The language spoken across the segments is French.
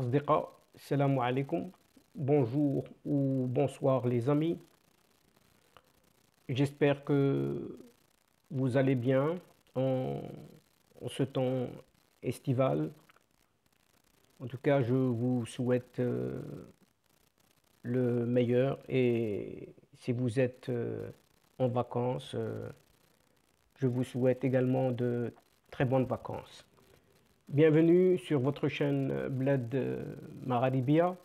الأصدقاء السلام عليكم. Bonjour ou bonsoir les amis. J'espère que vous allez bien en, en ce temps estival. En tout cas, je vous souhaite le meilleur, et si vous êtes en vacances, je vous souhaite également de très bonnes vacances. Bienvenue sur votre chaîne Bled Magharibiya,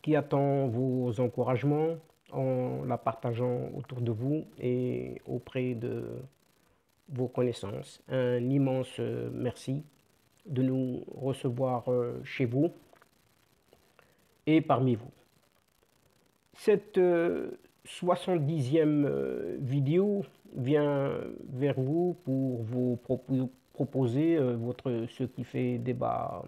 qui attend vos encouragements en la partageant autour de vous et auprès de vos connaissances. Un immense merci de nous recevoir chez vous et parmi vous. Cette 70e vidéo vient vers vous pour vous proposer ce qui fait débat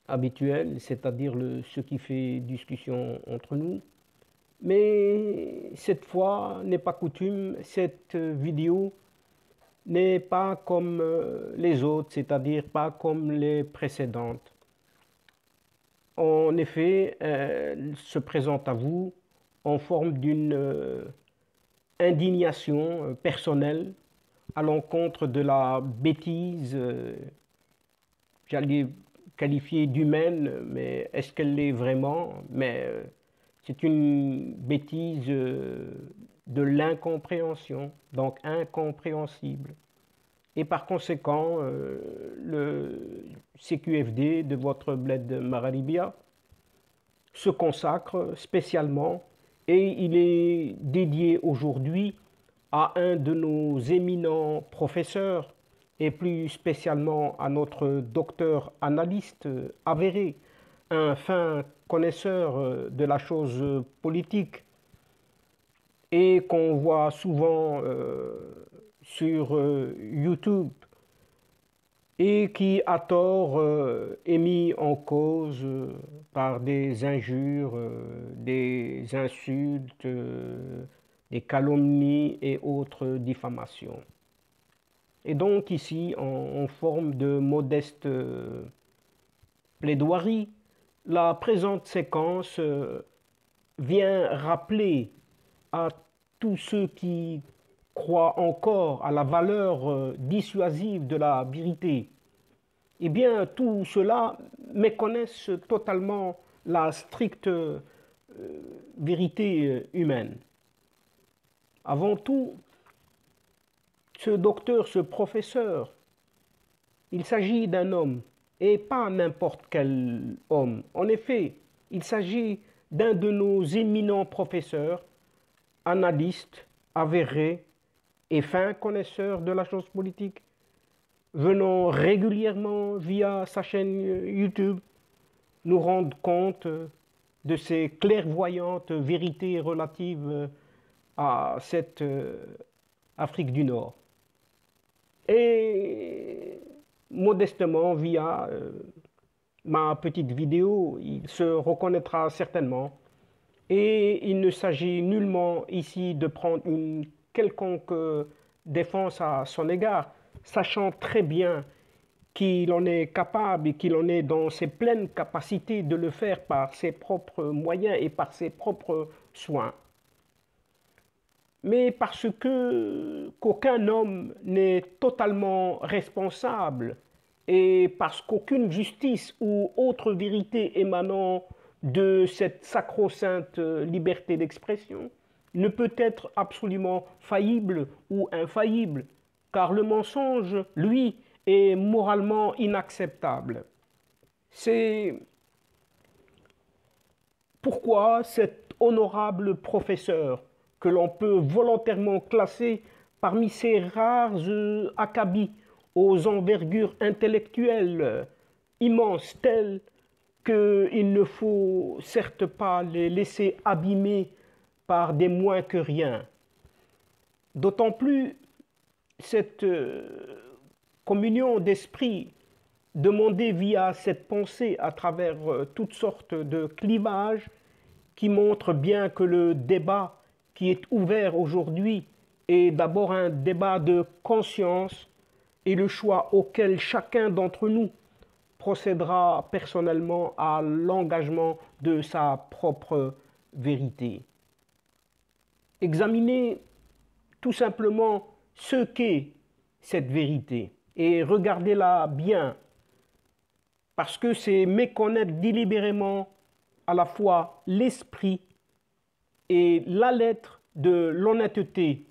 habituel, c'est-à-dire ce qui fait discussion entre nous. Mais cette fois n'est pas coutume, cette vidéo n'est pas comme les autres, c'est-à-dire pas comme les précédentes. En effet, elle se présente à vous en forme d'une indignation personnelle à l'encontre de la bêtise, j'allais qualifier d'humaine, mais est-ce qu'elle l'est vraiment? Mais c'est une bêtise de l'incompréhension, donc incompréhensible. Et par conséquent, le CQFD de votre Bled Magharibiya se consacre spécialement, et il est dédié aujourd'hui à un de nos éminents professeurs, et plus spécialement à notre docteur analyste avéré, un fin connaisseur de la chose politique, et qu'on voit souvent sur YouTube, et qui à tort est mis en cause par des injures, des insultes, des calomnies et autres diffamations. Et donc ici, en forme de modeste plaidoirie, la présente séquence vient rappeler à tous ceux qui croient encore à la valeur dissuasive de la vérité, eh bien, tout cela méconnaissent totalement la stricte vérité humaine. Avant tout, ce docteur, ce professeur, il s'agit d'un homme, et pas n'importe quel homme. En effet, il s'agit d'un de nos éminents professeurs, analystes, avérés et fins connaisseurs de la chose politique, venant régulièrement via sa chaîne YouTube nous rendre compte de ces clairvoyantes vérités relatives à cette Afrique du Nord. Et modestement, via ma petite vidéo, il se reconnaîtra certainement, et il ne s'agit nullement ici de prendre une quelconque défense à son égard, sachant très bien qu'il en est capable et qu'il en est dans ses pleines capacités de le faire par ses propres moyens et par ses propres soins. Mais parce qu'aucun homme n'est totalement responsable, et parce qu'aucune justice ou autre vérité émanant de cette sacro-sainte liberté d'expression ne peut être absolument faillible ou infaillible, car le mensonge, lui, est moralement inacceptable. C'est pourquoi cet honorable professeur, que l'on peut volontairement classer parmi ces rares acabits aux envergures intellectuelles immenses, telles qu'il ne faut certes pas les laisser abîmer par des moins que rien. D'autant plus cette communion d'esprit demandée via cette pensée à travers toutes sortes de clivages, qui montrent bien que le débat qui est ouvert aujourd'hui est d'abord un débat de conscience, et le choix auquel chacun d'entre nous procédera personnellement à l'engagement de sa propre vérité. Examinez tout simplement ce qu'est cette vérité et regardez-la bien, parce que c'est méconnaître délibérément à la fois l'esprit et la lettre de l'honnêteté,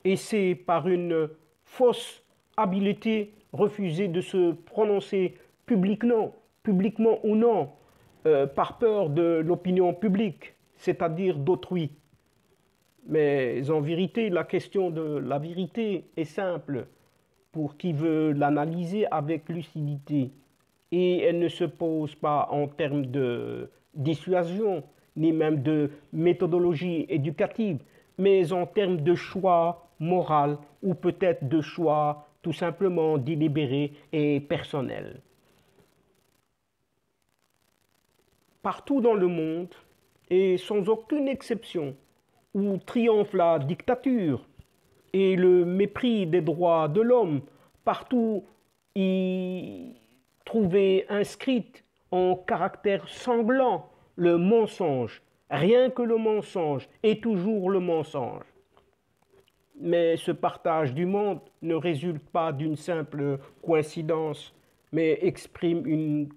et c'est par une fausse habileté refuser de se prononcer publiquement ou non, par peur de l'opinion publique, c'est-à-dire d'autrui. Mais en vérité, la question de la vérité est simple pour qui veut l'analyser avec lucidité. Et elle ne se pose pas en termes de dissuasion, ni même de méthodologie éducative, mais en termes de choix moral ou peut-être de choix tout simplement délibéré et personnel. Partout dans le monde, et sans aucune exception, où triomphe la dictature et le mépris des droits de l'homme, partout y trouver inscrite en caractère sanglant le mensonge, rien que le mensonge et toujours le mensonge. Mais ce partage du monde ne résulte pas d'une simple coïncidence, mais exprime une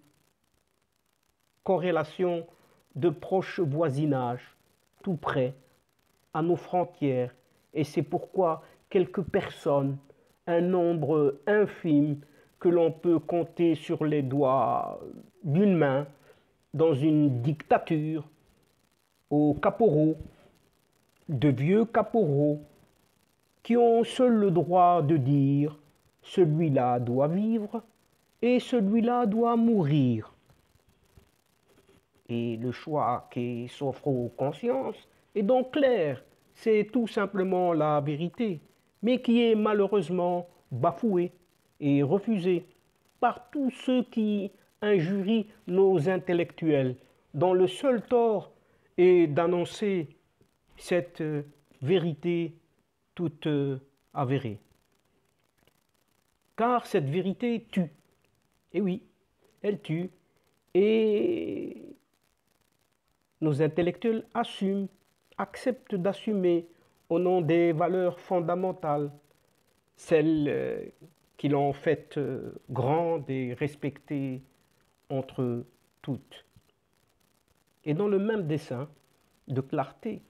corrélation de proche voisinage, tout près, à nos frontières, et c'est pourquoi quelques personnes, un nombre infime que l'on peut compter sur les doigts d'une main, dans une dictature, aux caporaux, de vieux caporaux, qui ont seuls le droit de dire « celui-là doit vivre et celui-là doit mourir ». Et le choix qui s'offre aux consciences est donc clair, c'est tout simplement la vérité, mais qui est malheureusement bafouée et refusée par tous ceux qui injurient nos intellectuels, dont le seul tort est d'annoncer cette vérité toute avérée. Car cette vérité tue. Et oui, elle tue. Et nos intellectuels assument, acceptent d'assumer au nom des valeurs fondamentales, celles qui l'ont faite grande et respectée entre toutes. Et dans le même dessein de clarté,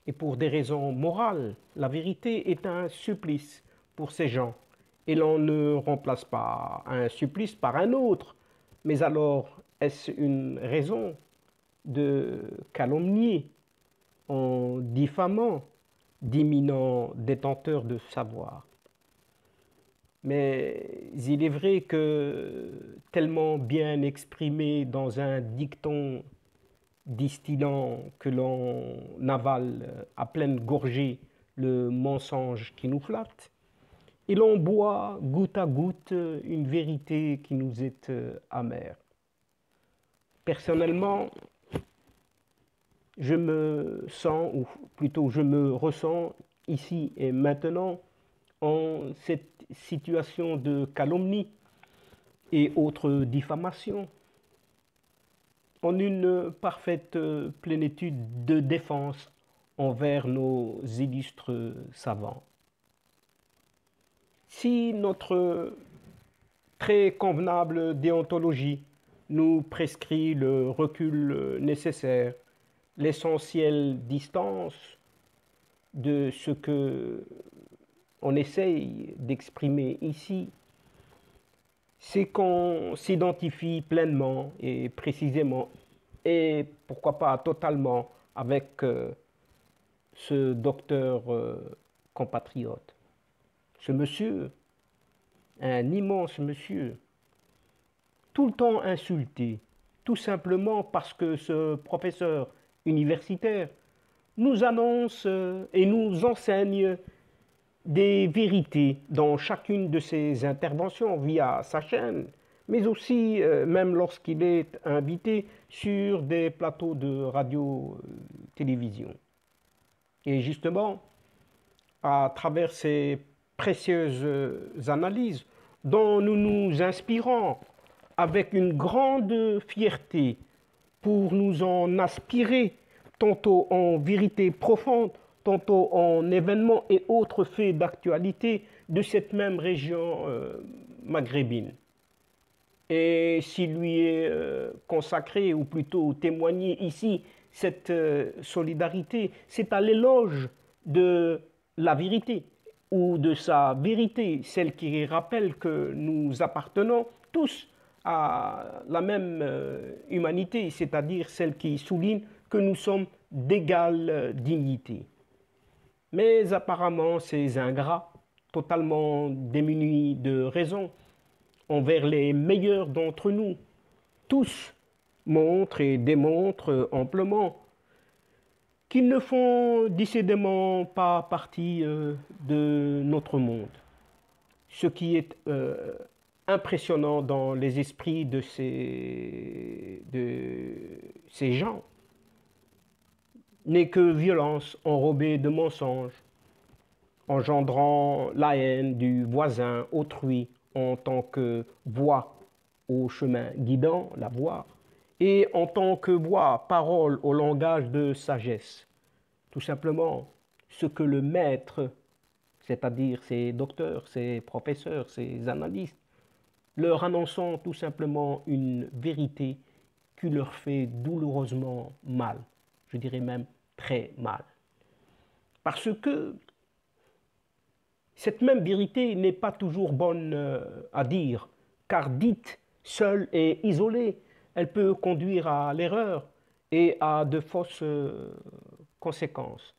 et pour des raisons morales, la vérité est un supplice pour ces gens. Et l'on ne remplace pas un supplice par un autre. Mais alors, est-ce une raison de calomnier en diffamant d'éminents détenteurs de savoir? Mais il est vrai que, tellement bien exprimé dans un dicton distillant que l'on avale à pleine gorgée le mensonge qui nous flatte, et l'on boit goutte à goutte une vérité qui nous est amère. Personnellement, je me sens, ou plutôt je me ressens ici et maintenant en cette situation de calomnie et autres diffamations, en une parfaite plénitude de défense envers nos illustres savants. Si notre très convenable déontologie nous prescrit le recul nécessaire, l'essentielle distance de ce que on essaye d'exprimer ici, c'est qu'on s'identifie pleinement et précisément, et pourquoi pas totalement, avec ce docteur compatriote. Ce monsieur, un immense monsieur, tout le temps insulté, tout simplement parce que ce professeur universitaire nous annonce et nous enseigne des vérités dans chacune de ses interventions via sa chaîne, mais aussi même lorsqu'il est invité sur des plateaux de radio-télévision. Et justement, à travers ces précieuses analyses dont nous nous inspirons avec une grande fierté pour nous en aspirer, tantôt en vérité profonde, tantôt en événements et autres faits d'actualité de cette même région maghrébine. Et s'il lui est consacré, ou plutôt témoigné ici, cette solidarité, c'est à l'éloge de la vérité, ou de sa vérité, celle qui rappelle que nous appartenons tous à la même humanité, c'est-à-dire celle qui souligne que nous sommes d'égale dignité. Mais apparemment, ces ingrats, totalement démunis de raison, envers les meilleurs d'entre nous, tous montrent et démontrent amplement qu'ils ne font décidément pas partie de notre monde. Ce qui est impressionnant dans les esprits de ces gens n'est que violence enrobée de mensonges, engendrant la haine du voisin autrui en tant que voix au chemin guidant la voie, et en tant que voix, parole au langage de sagesse. Tout simplement, ce que le maître, c'est-à-dire ses docteurs, ses professeurs, ses analystes, leur annonçant tout simplement une vérité qui leur fait douloureusement mal, je dirais même très mal. Parce que cette même vérité n'est pas toujours bonne à dire, car dite seule et isolée, elle peut conduire à l'erreur et à de fausses conséquences.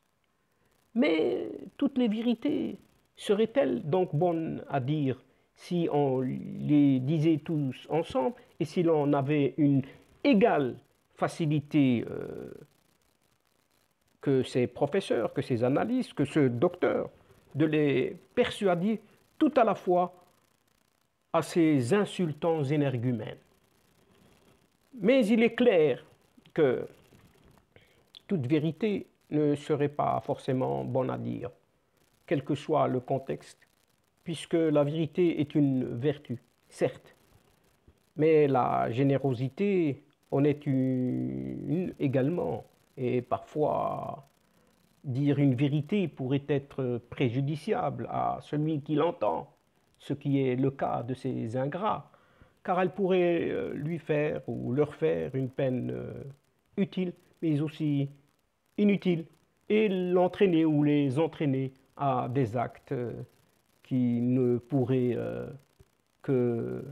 Mais toutes les vérités seraient-elles donc bonnes à dire si on les disait tous ensemble et si l'on avait une égale facilité que ces professeurs, que ces analystes, que ce docteur, de les persuader tout à la fois à ces insultants énergumènes. Mais il est clair que toute vérité ne serait pas forcément bonne à dire, quel que soit le contexte, puisque la vérité est une vertu, certes, mais la générosité en est une également, et parfois dire une vérité pourrait être préjudiciable à celui qui l'entend, ce qui est le cas de ces ingrats, car elle pourrait lui faire ou leur faire une peine utile, mais aussi inutile, et l'entraîner ou les entraîner à des actes qui ne pourraient que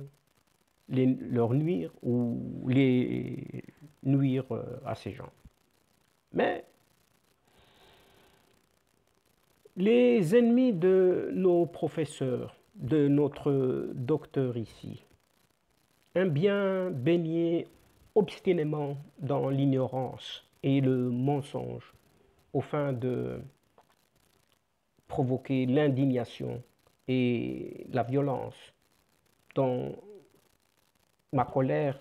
leur nuire ou les nuire à ces gens. Mais les ennemis de nos professeurs, de notre docteur ici, aiment bien baigner obstinément dans l'ignorance et le mensonge, au fin de provoquer l'indignation et la violence dans ma colère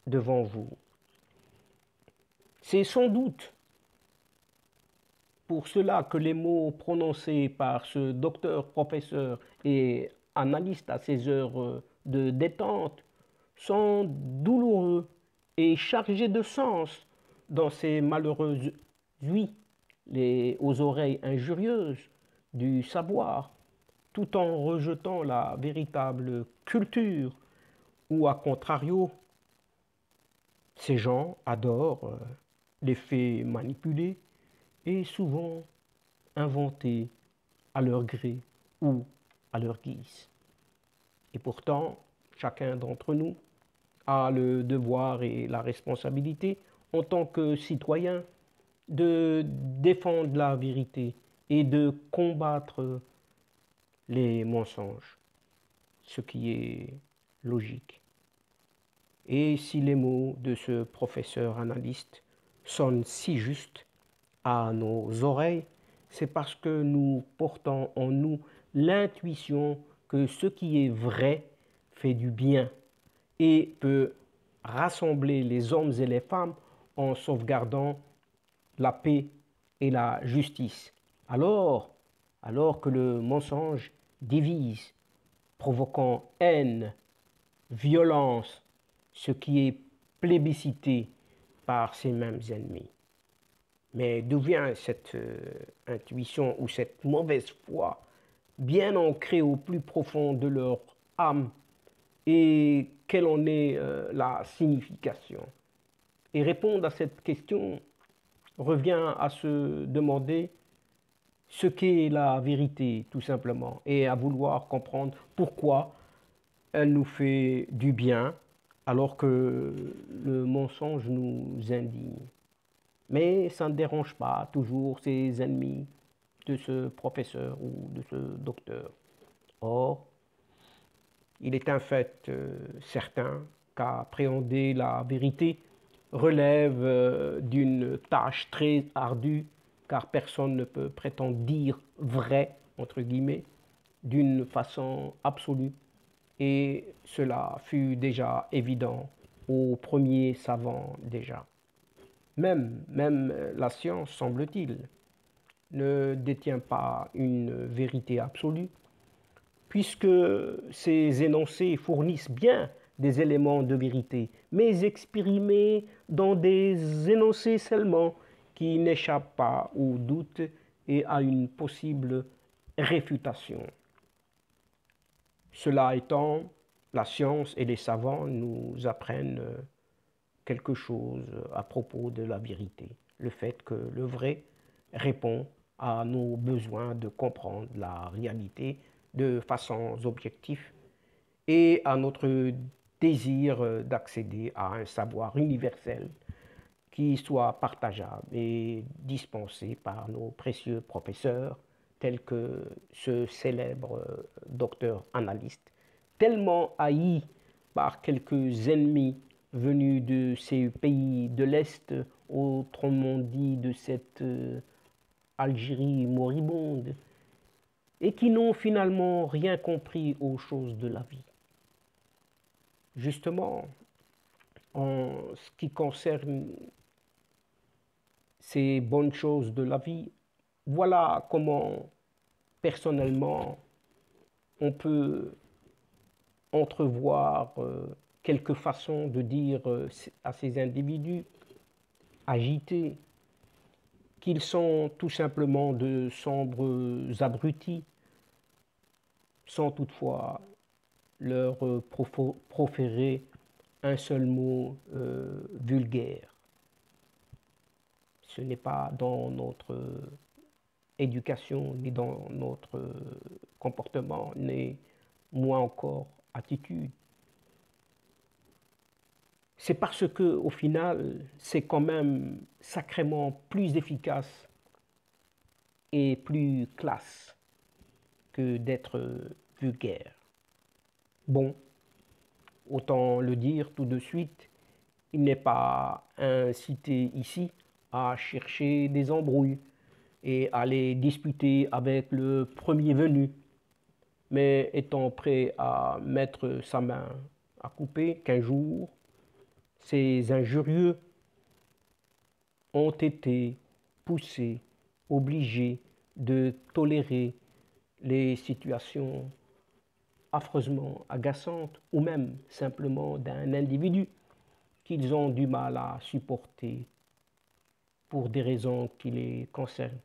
devant vous. C'est sans doute pour cela que les mots prononcés par ce docteur, professeur et analyste à ces heures de détente sont douloureux et chargés de sens dans ces malheureuses ouïes, aux oreilles injurieuses du savoir, tout en rejetant la véritable culture, ou à contrario, ces gens adorent les faits manipulés et souvent inventés à leur gré ou à leur guise. Et pourtant, chacun d'entre nous a le devoir et la responsabilité, en tant que citoyen, de défendre la vérité et de combattre les mensonges, ce qui est logique. Et si les mots de ce professeur analyste sonnent si justes à nos oreilles, c'est parce que nous portons en nous l'intuition que ce qui est vrai fait du bien et peut rassembler les hommes et les femmes en sauvegardant la paix et la justice. Alors que le mensonge divise, provoquant haine, violence ce qui est plébiscité par ces mêmes ennemis. Mais d'où vient cette intuition ou cette mauvaise foi bien ancrée au plus profond de leur âme et quelle en est la signification? Et répondre à cette question revient à se demander ce qu'est la vérité, tout simplement, et à vouloir comprendre pourquoi elle nous fait du bien alors que le mensonge nous indigne. Mais ça ne dérange pas toujours ses ennemis de ce professeur ou de ce docteur. Or, il est un fait certain qu'appréhender la vérité relève d'une tâche très ardue, car personne ne peut prétendre dire vrai, entre guillemets, d'une façon absolue. Et cela fut déjà évident aux premiers savants déjà. Même la science, semble-t-il, ne détient pas une vérité absolue, puisque ces énoncés fournissent bien des éléments de vérité, mais exprimés dans des énoncés seulement qui n'échappent pas au doute et à une possible réfutation. Cela étant, la science et les savants nous apprennent quelque chose à propos de la vérité, le fait que le vrai répond à nos besoins de comprendre la réalité de façon objective et à notre désir d'accéder à un savoir universel qui soit partageable et dispensé par nos précieux professeurs tels que ce célèbre docteur analyste, tellement haï par quelques ennemis venus de ces pays de l'Est, autrement dit de cette Algérie moribonde, et qui n'ont finalement rien compris aux choses de la vie. Justement, en ce qui concerne ces bonnes choses de la vie, voilà comment personnellement on peut entrevoir quelques façons de dire à ces individus agités qu'ils sont tout simplement de sombres abrutis, sans toutefois leur proférer un seul mot vulgaire. Ce n'est pas dans notre éducation, ni dans notre comportement, ni moins encore attitude. C'est parce que, au final, c'est quand même sacrément plus efficace et plus classe que d'être vulgaire. Bon, autant le dire tout de suite, il n'est pas incité ici à chercher des embrouilles et à les disputer avec le premier venu, mais étant prêt à mettre sa main à couper qu'un jour, ces injurieux ont été poussés, obligés de tolérer les situations affreusement agaçantes ou même simplement d'un individu qu'ils ont du mal à supporter pour des raisons qui les concernent.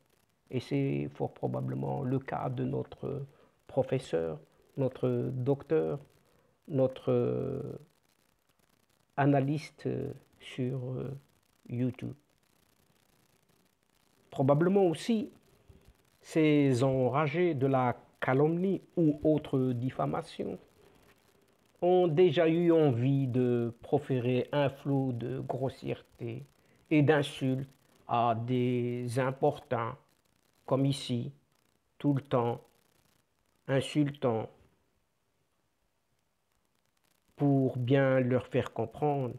Et c'est fort probablement le cas de notre professeur, notre docteur, notre analyste sur YouTube. Probablement aussi ces enragés de la calomnie ou autre diffamation ont déjà eu envie de proférer un flot de grossièreté et d'insultes à des importuns, comme ici, tout le temps, insultant, pour bien leur faire comprendre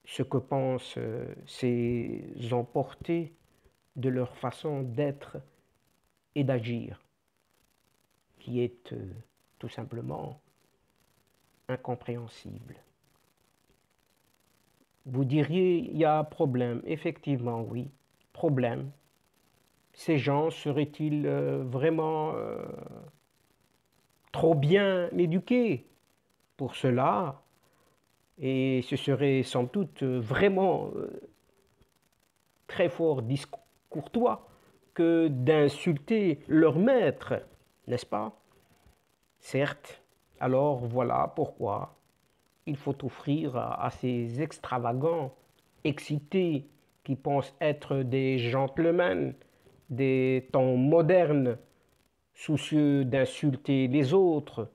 ce que pensent ces emportés de leur façon d'être et d'agir, qui est tout simplement incompréhensible. Vous diriez, il y a problème. Effectivement, oui, problème. Ces gens seraient-ils vraiment trop bien éduqués? Pour cela, Et ce serait sans doute vraiment très fort discourtois que d'insulter leur maître, n'est-ce pas? Certes, alors voilà pourquoi il faut offrir à ces extravagants, excités, qui pensent être des gentlemen des temps modernes, soucieux d'insulter les autres,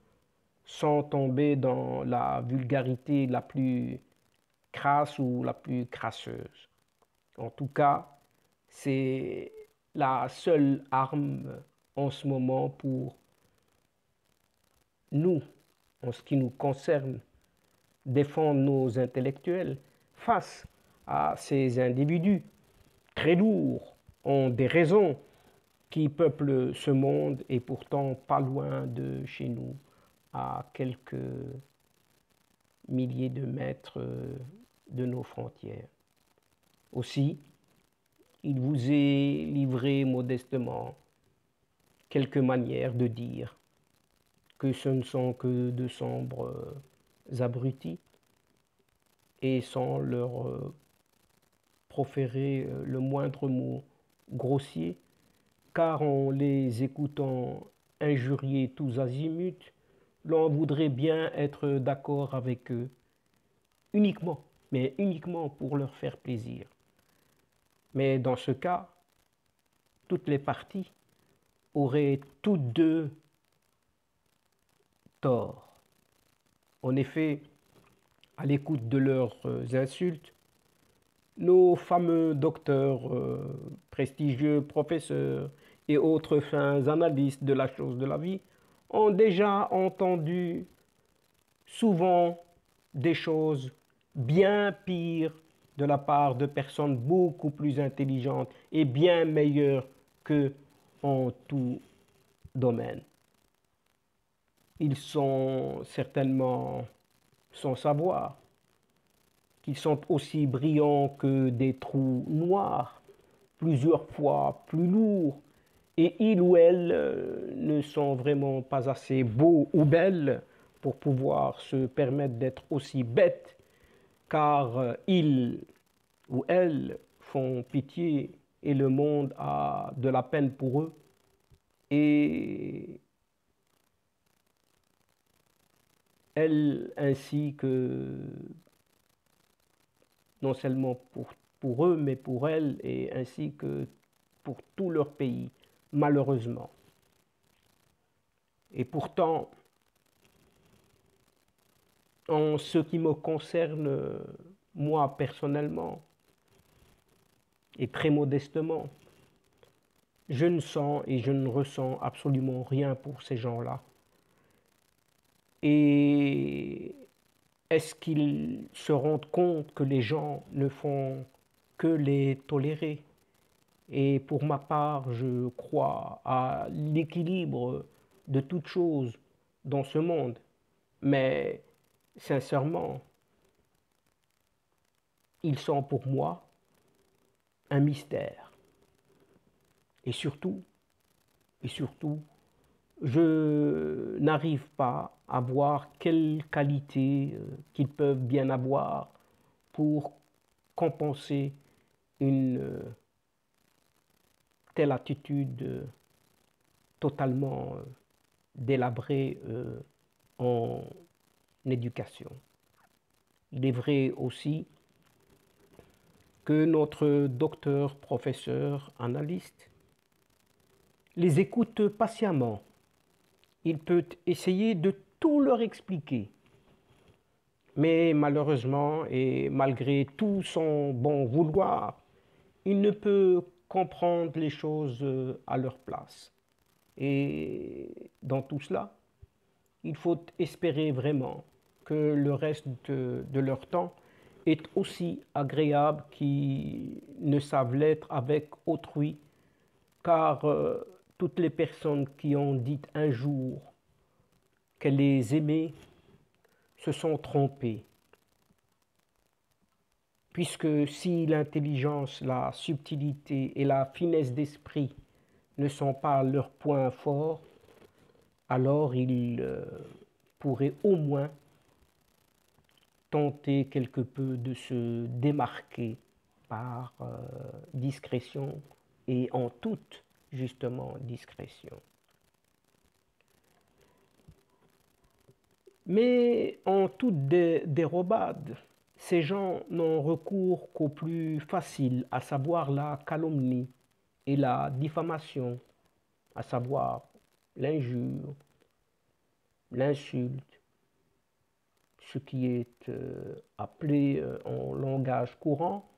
sans tomber dans la vulgarité la plus crasse ou la plus crasseuse. En tout cas, c'est la seule arme en ce moment pour nous, en ce qui nous concerne, défendre nos intellectuels face à ces individus très lourds, ont des raisons qui peuplent ce monde et pourtant pas loin de chez nous, à quelques milliers de mètres de nos frontières. Aussi, il vous est livré modestement quelques manières de dire que ce ne sont que de sombres abrutis et sans leur proférer le moindre mot grossier, car en les écoutant injurier tous azimuts, l'on voudrait bien être d'accord avec eux, uniquement, mais uniquement pour leur faire plaisir. Mais dans ce cas, toutes les parties auraient toutes deux tort. En effet, à l'écoute de leurs insultes, nos fameux docteurs, prestigieux professeurs et autres fins analystes de la chose de la vie ont déjà entendu souvent des choses bien pires de la part de personnes beaucoup plus intelligentes et bien meilleures qu'eux en tout domaine. Ils sont certainement sans savoir qu'ils sont aussi brillants que des trous noirs, plusieurs fois plus lourds, et ils ou elles ne sont vraiment pas assez beaux ou belles pour pouvoir se permettre d'être aussi bêtes, car ils ou elles font pitié et le monde a de la peine pour eux. Et elles ainsi que non seulement pour eux, mais pour elles, et ainsi que pour tout leur pays, malheureusement. Et pourtant, en ce qui me concerne, moi personnellement, et très modestement, je ne sens et je ne ressens absolument rien pour ces gens-là. Et est-ce qu'ils se rendent compte que les gens ne font que les tolérer? Et pour ma part, je crois à l'équilibre de toute chose dans ce monde. Mais sincèrement, ils sont pour moi un mystère. Et surtout, je n'arrive pas à voir quelles qualités qu'ils peuvent bien avoir pour compenser une telle attitude totalement délabrée en éducation. Il est vrai aussi que notre docteur, professeur, analyste les écoute patiemment. Il peut essayer de tout leur expliquer. Mais malheureusement, et malgré tout son bon vouloir, il ne peut comprendre les choses à leur place. Et dans tout cela, il faut espérer vraiment que le reste de leur temps est aussi agréable qu'ils ne savent l'être avec autrui, car toutes les personnes qui ont dit un jour qu'elles les aimaient se sont trompées. Puisque si l'intelligence, la subtilité et la finesse d'esprit ne sont pas leurs points forts, alors ils pourraient au moins tenter quelque peu de se démarquer par discrétion et en toute, justement, discrétion. Mais en toute dérobade, ces gens n'ont recours qu'au plus facile, à savoir la calomnie et la diffamation, à savoir l'injure, l'insulte, ce qui est appelé en langage courant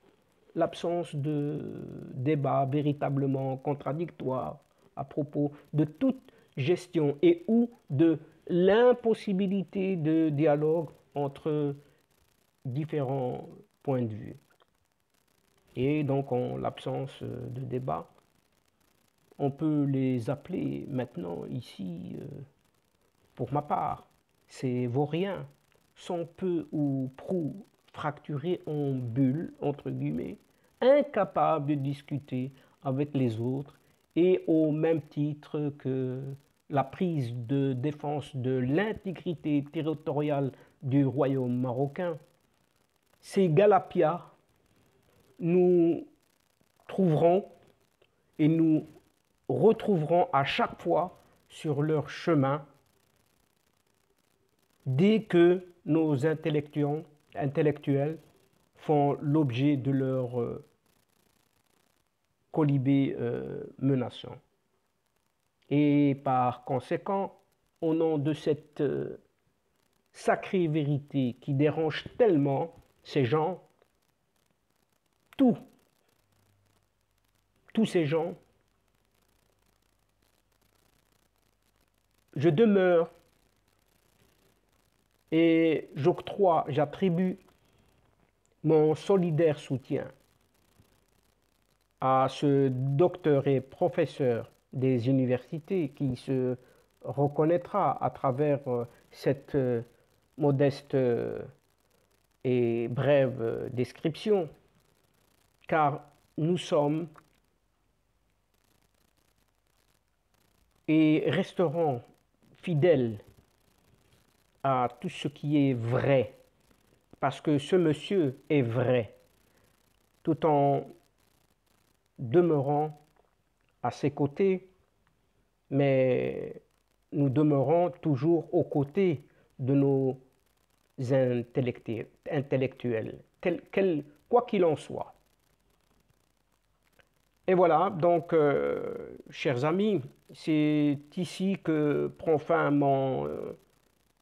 l'absence de débat véritablement contradictoire à propos de toute gestion et ou de l'impossibilité de dialogue entre différents points de vue. Et donc en l'absence de débat, on peut les appeler maintenant ici, pour ma part, ces vauriens, sont peu ou prou fracturés en bulles, entre guillemets, incapables de discuter avec les autres et au même titre que la prise de défense de l'intégrité territoriale du royaume marocain. Ces galapias nous trouveront et nous retrouverons à chaque fois sur leur chemin dès que nos intellectuels font l'objet de leur colibé menaçant. Et par conséquent, au nom de cette sacrée vérité qui dérange tellement ces gens, tous ces gens, je demeure et j'attribue mon solidaire soutien à ce docteur et professeur des universités qui se reconnaîtra à travers cette modeste et brève description, car nous sommes et resterons fidèles à tout ce qui est vrai, parce que ce monsieur est vrai, tout en demeurant à ses côtés, mais nous demeurons toujours aux côtés de nos intellectuels, quoi qu'il en soit. Et voilà, donc, chers amis, c'est ici que prend fin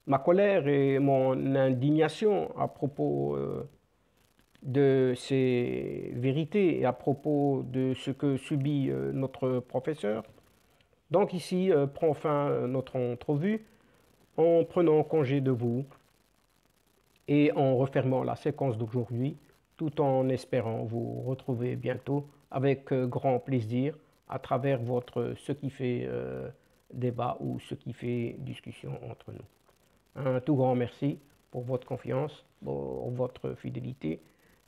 ma colère et mon indignation à propos de ces vérités et à propos de ce que subit notre professeur. Donc ici prend fin notre entrevue en prenant congé de vous et en refermant la séquence d'aujourd'hui, tout en espérant vous retrouver bientôt avec grand plaisir à travers ce qui fait débat ou ce qui fait discussion entre nous. Un tout grand merci pour votre confiance, pour votre fidélité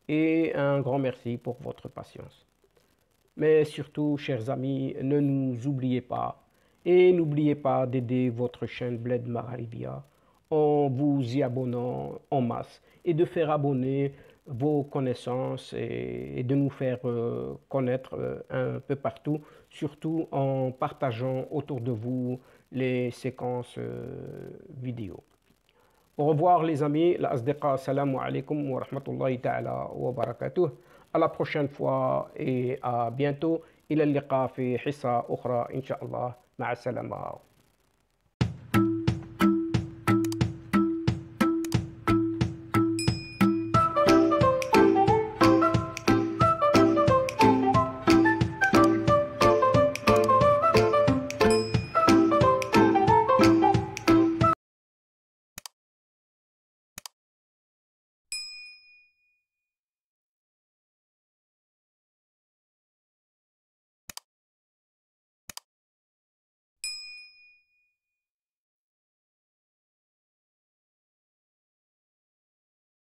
et un grand merci pour votre patience. Mais surtout, chers amis, ne nous oubliez pas et n'oubliez pas d'aider votre chaîne Bled Magharibiya en vous y abonnant en masse et de faire abonner vos connaissances et de nous faire connaître un peu partout, surtout en partageant autour de vous les séquences vidéo. Au revoir les amis, l'asdiqa, salamu alaikum wa rahmatullahi ta'ala wa barakatuh. À la prochaine fois et à bientôt. إلى اللقاء في حصة أخرى إن شاء الله. مع السلامة.